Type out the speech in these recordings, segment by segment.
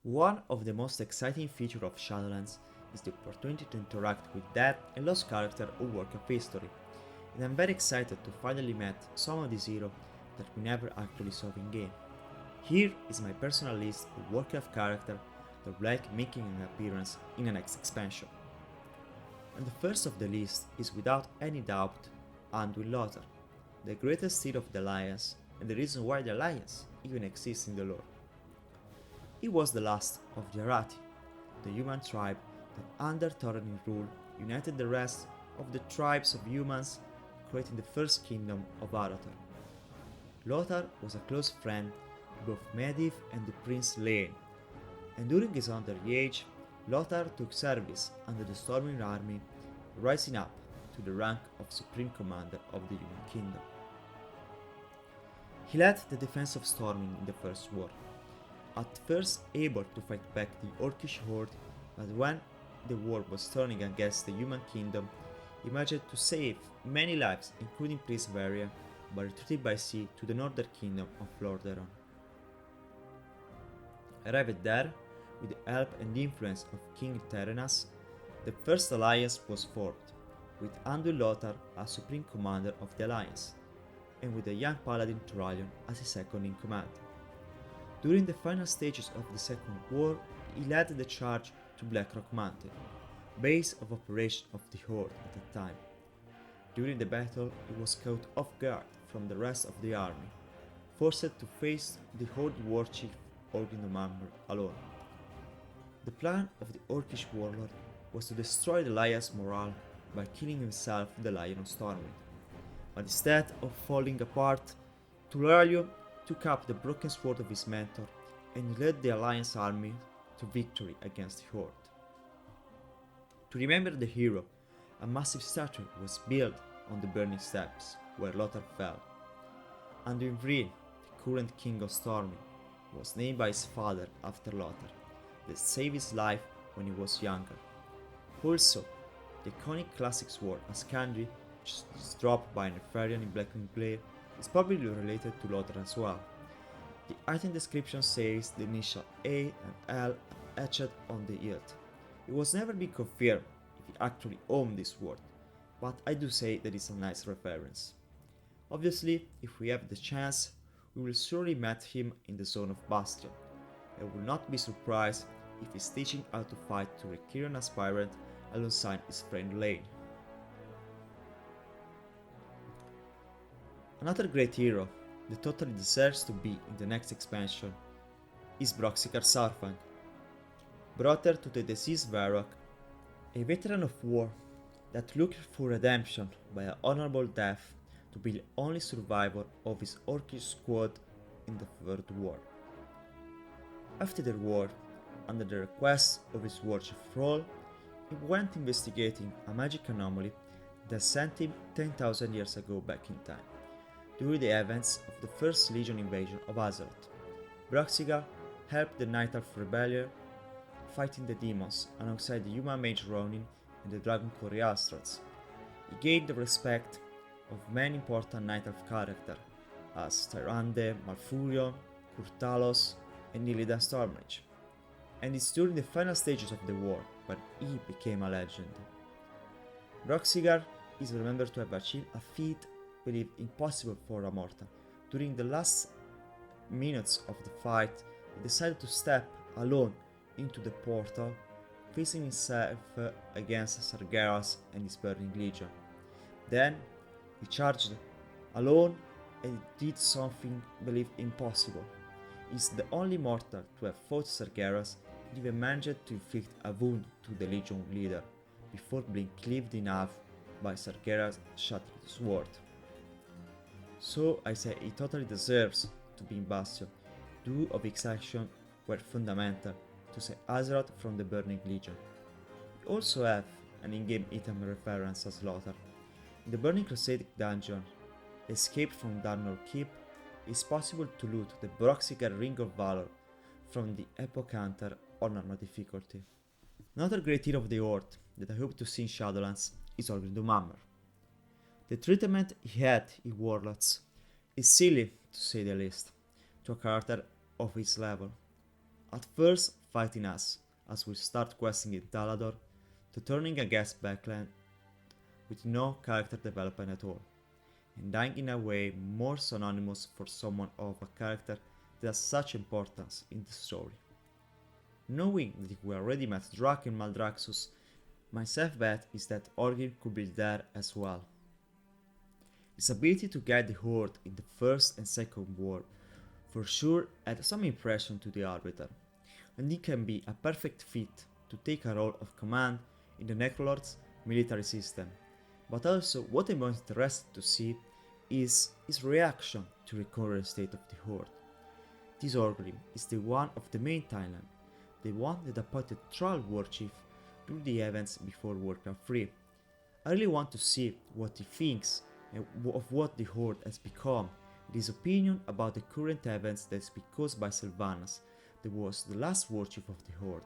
One of the most exciting features of Shadowlands is the opportunity to interact with dead and lost characters or work of history, and I'm very excited to finally meet some of these heroes that we never actually saw in game. Here is my personal list of Warcraft characters that would like making an appearance in the next expansion. And the first of the list is without any doubt Anduin Lothar, the greatest hero of the Alliance and the reason why the Alliance even exists in the lore. He was the last of the Arati, the human tribe that under Thorin's rule united the rest of the tribes of humans, creating the first kingdom of Arathor. Lothar was a close friend to both Medivh and the Prince Lane, and during his underage, Lothar took service under the Storming Army, rising up to the rank of Supreme Commander of the Human Kingdom. He led the defense of Storming in the First War, at first able to fight back the Orcish horde, but when the war was turning against the Human Kingdom, he managed to save many lives, including Prince Varia, by retreating by sea to the northern kingdom of Lordaeron. Arrived there, with the help and influence of King Terenas, the First Alliance was formed, with Anduin Lothar as Supreme Commander of the Alliance, and with the young Paladin Turalyon as his second in command. During the final stages of the Second War, he led the charge to Blackrock Mountain, base of operation of the Horde at the time. During the battle, he was caught off guard from the rest of the army, forced to face the Horde war chief Orgrim the Mummer alone. The plan of the Orcish warlord was to destroy the Alliance morale by killing himself the Lion of Stormwind, but instead of falling apart, Turalyon took up the broken sword of his mentor and led the Alliance army to victory against the Horde. To remember the hero, a massive statue was built on the burning steps where Lothar fell. Anduin Wrynn, the current king of Storming, was named by his father after Lothar, that saved his life when he was younger. Also, the iconic classic sword Ascandri, which is dropped by Nefarian in Blackwing Glare, is probably related to Lothar as well. The item description says the initial A and L etched on the hilt. It was never been confirmed if he actually owned this sword, but I do say that it's a nice reference. Obviously, if we have the chance, we will surely meet him in the Zone of Bastion. I will not be surprised if he's teaching how to fight to a Kiran aspirant alongside his friend Lane. Another great hero that totally deserves to be in the next expansion is Broxikar Sarfang, brother to the deceased Varrock, a veteran of war that looked for redemption by an honorable death to be the only survivor of his Orcish squad in the Third War. After the war, under the request of his warchief Thrall, he went investigating a magic anomaly that sent him 10,000 years ago back in time, during the events of the First Legion invasion of Azeroth. Broxikar helped the Night Elf Rebellion fighting the demons alongside the human mage Ronin and the dragon Coriastrats. He gained the respect of many important Night Elf characters as Tyrande, Malfurion, Kurtalos, and Illidan Stormrage, and it's during the final stages of the war when he became a legend. Broxikar is remembered to have achieved a feat believed impossible for a mortal. During the last minutes of the fight, he decided to step alone into the portal, facing himself against Sargeras and his burning legion. Then he charged alone and did something believed impossible. He's the only mortal to have fought Sargeras and even managed to inflict a wound to the legion leader before being cleaved in half by Sargeras' shattered sword. So I say he totally deserves to be in Bastion, due of his actions were fundamental to save Azeroth from the Burning Legion. We also have an in-game item reference as Lothar. In the Burning Crusade dungeon, escaped from Darnor Keep, it's possible to loot the Broxikar Ring of Valor from the Epoch Hunter on normal difficulty. Another great hero of the Horde that I hope to see in Shadowlands is Orgrim the Mummer. The treatment he had in Warlords is silly to say the least, to a character of his level. At first fighting us as we start questing in Talador, to turning against Backland with no character development at all, and dying in a way more synonymous for someone of a character that has such importance in the story. Knowing that we already met Drak and Maldraxxus, my safe bet is that Orgrim could be there as well. His ability to guide the Horde in the first and second war for sure had some impression to the Arbiter, and he can be a perfect fit to take a role of command in the Necrolord's military system. But also what I'm most interested to see is his reaction to the current state of the Horde. This Orgrim is the one of the main timeline, the one that appointed Thrall Warchief during the events before Warcraft 3. I really want to see what he thinks of what the Horde has become, and his opinion about the current events that is caused by Sylvanas, that was the last Warchief of the Horde,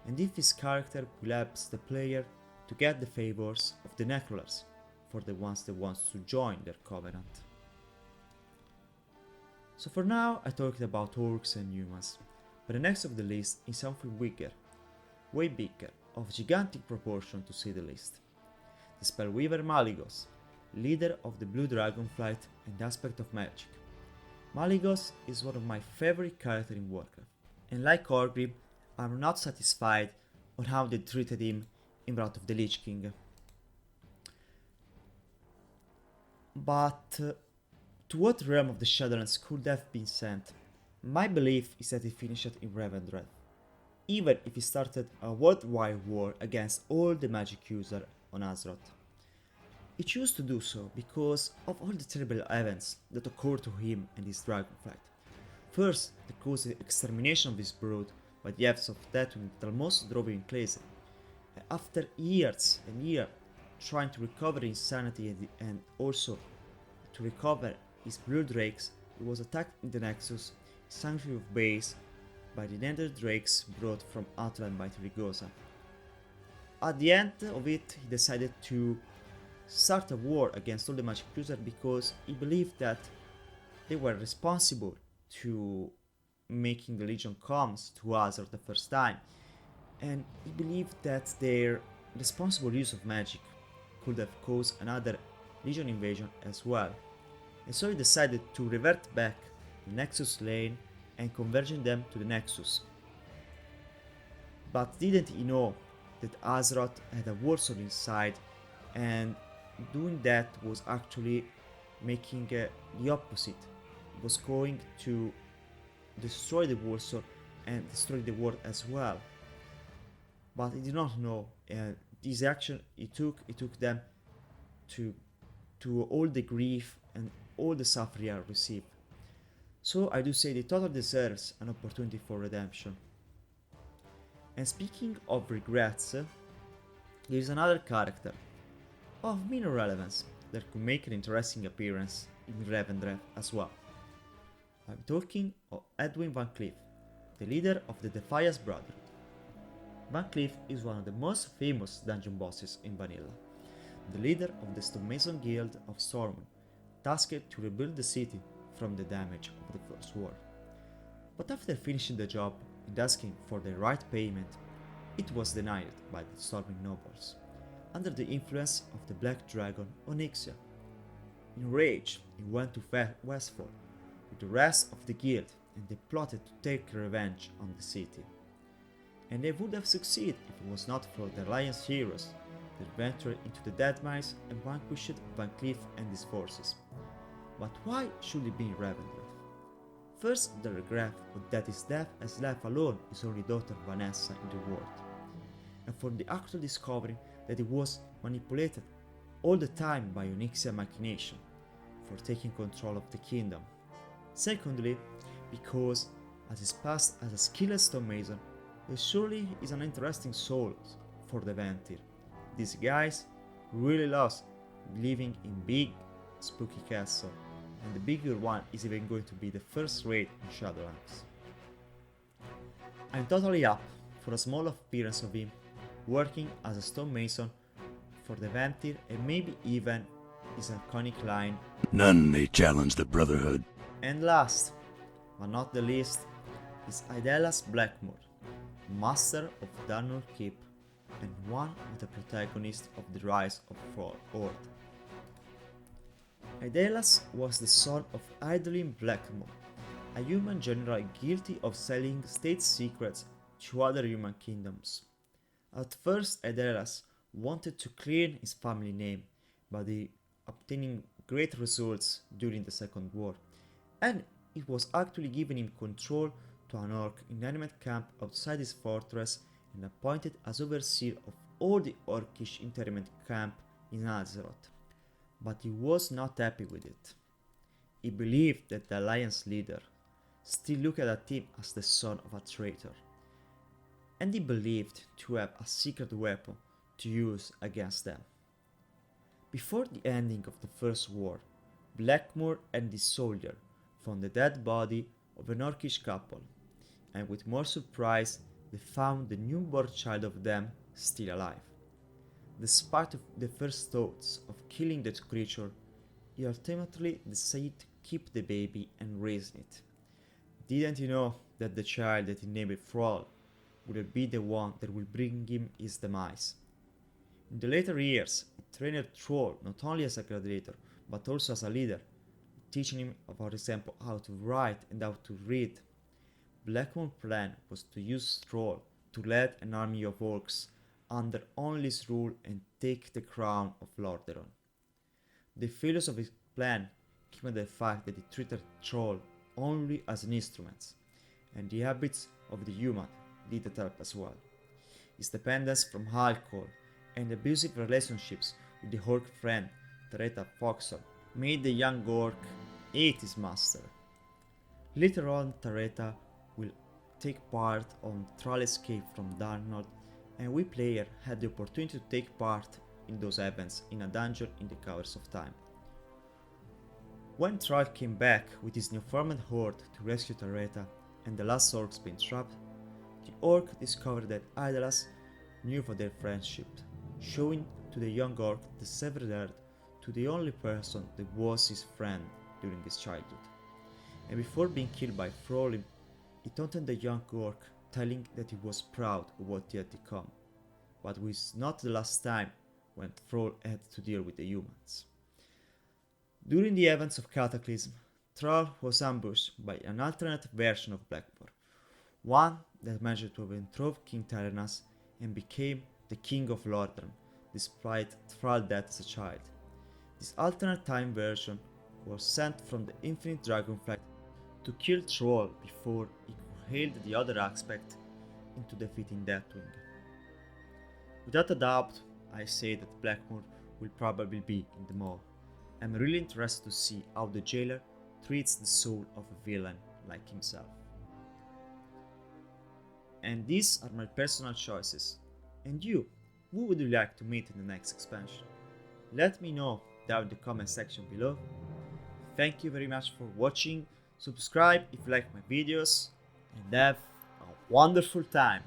and if his character will help the player to get the favors of the Necrolords for the ones that want to join their covenant. So for now I talked about orcs and humans, but the next of the list is something bigger, way bigger, of gigantic proportion to say the least. The Spellweaver Malygos, leader of the Blue Dragonflight and aspect of magic. Malygos is one of my favorite characters in Warcraft, and like Orgrim, I'm not satisfied on how they treated him in Wrath of the Lich King. But to what realm of the Shadowlands could have been sent? My belief is that he finished in Revendreth, even if he started a worldwide war against all the magic users on Azeroth. He chose to do so because of all the terrible events that occurred to him and his dragonflight. First, the caused the extermination of his brood by the Elves of Tatooine that almost drove him crazy. After years and years trying to recover his sanity and also to recover his blue drakes, he was attacked in the Nexus, Sanctuary of Base, by the Nether Drakes brought from Outland by Trigosa. At the end of it, he decided to start a war against all the magic users because he believed that they were responsible to making the Legion comes to Azeroth the first time, and he believed that their responsible use of magic could have caused another Legion invasion as well, and so he decided to revert back the Nexus lane and converging them to the Nexus. But didn't he know that Azeroth had a Warsword inside, and doing that was actually making the opposite. It was going to destroy the Warsword and destroy the world as well. But he did not know, and this action he took them to all the grief and all the suffering he received. So I do say the total deserves an opportunity for redemption. And speaking of regrets, there is another character of minor relevance that could make an interesting appearance in Revendreth as well. I'm talking of Edwin Vancleef, the leader of the Defias Brotherhood. Vancleef is one of the most famous dungeon bosses in Vanilla, the leader of the Stonemason Guild of Stormwind, tasked to rebuild the city from the damage of the First War. But after finishing the job and asking for the right payment, it was denied by the Stormwind nobles, under the influence of the Black Dragon Onyxia. Enraged, he went to Westfall with the rest of the guild, and they plotted to take revenge on the city. And they would have succeeded if it was not for the Alliance heroes that ventured into the Deadmines and vanquished Vancleef and his forces. But why should he be in Revendreth? First, the regret that his death has left alone his only daughter Vanessa in the world, and for the actual discovery that he was manipulated all the time by Onyxia machination for taking control of the kingdom. Secondly, because as his past as a skilled stonemason, he surely is an interesting soul for the Ventir. These guys really loves living in big, spooky castle, and the bigger one is even going to be the first raid in Shadowlands. I'm totally up for a small appearance of him working as a stonemason for the Ventir, and maybe even his iconic line, "None may challenge the Brotherhood." And last, but not the least, is Idalas Blackmoor, master of Darnell Keep and one of the protagonists of the rise of Horde. Idris was the son of Idolin Blackmore, a human general guilty of selling state secrets to other human kingdoms. At first, Idris wanted to clear his family name by obtaining great results during the Second War, and it was actually giving him control to an orc inanimate camp outside his fortress and appointed as overseer of all the orcish internment camp in Azeroth. But he was not happy with it. He believed that the alliance leader still looked at him as the son of a traitor, and he believed to have a secret weapon to use against them. Before the ending of the First War, Blackmore and his soldier found the dead body of an orcish couple, and with more surprise they found the newborn child of them still alive. Despite the first thoughts of killing that creature, he ultimately decided to keep the baby and raise it. Didn't he know that the child that he named Thrall would be the one that will bring him his demise? In the later years, he trained Thrall not only as a gladiator, but also as a leader, teaching him, for example, how to write and how to read. Blackmore's plan was to use Thrall to lead an army of orcs under Only's rule and take the crown of Lordaeron. The failures of his plan came at the fact that he treated Thrall only as an instrument, and the habits of the human didn't help as well. His dependence from alcohol and abusive relationships with the orc friend Tereta Foxhole made the young orc hate his master. Later on, Tereta will take part on Thrall's escape from Darnell, and we player had the opportunity to take part in those events in a dungeon in the Covers of Time. When Thrall came back with his newfound horde to rescue Tereta and the last orcs being trapped, the orc discovered that Idris knew of their friendship, showing to the young orc the severed head to the only person that was his friend during his childhood. And before being killed by Thrall, he taunted the young orc, telling that he was proud of what he had become, but it was not the last time when Thrall had to deal with the humans. During the events of Cataclysm, Thrall was ambushed by an alternate version of Blackmore, one that managed to overthrow King Terenas and became the King of Lordaeron, despite Thrall's death as a child. This alternate time version was sent from the Infinite Dragonflight to kill Thrall before he could hail the other aspect into defeating Deathwing. Without a doubt, I say that Blackmore will probably be in the mall. I'm really interested to see how the jailer treats the soul of a villain like himself. And these are my personal choices. And you, who would you like to meet in the next expansion? Let me know down in the comment section below. Thank you very much for watching, subscribe if you like my videos, and have a wonderful time.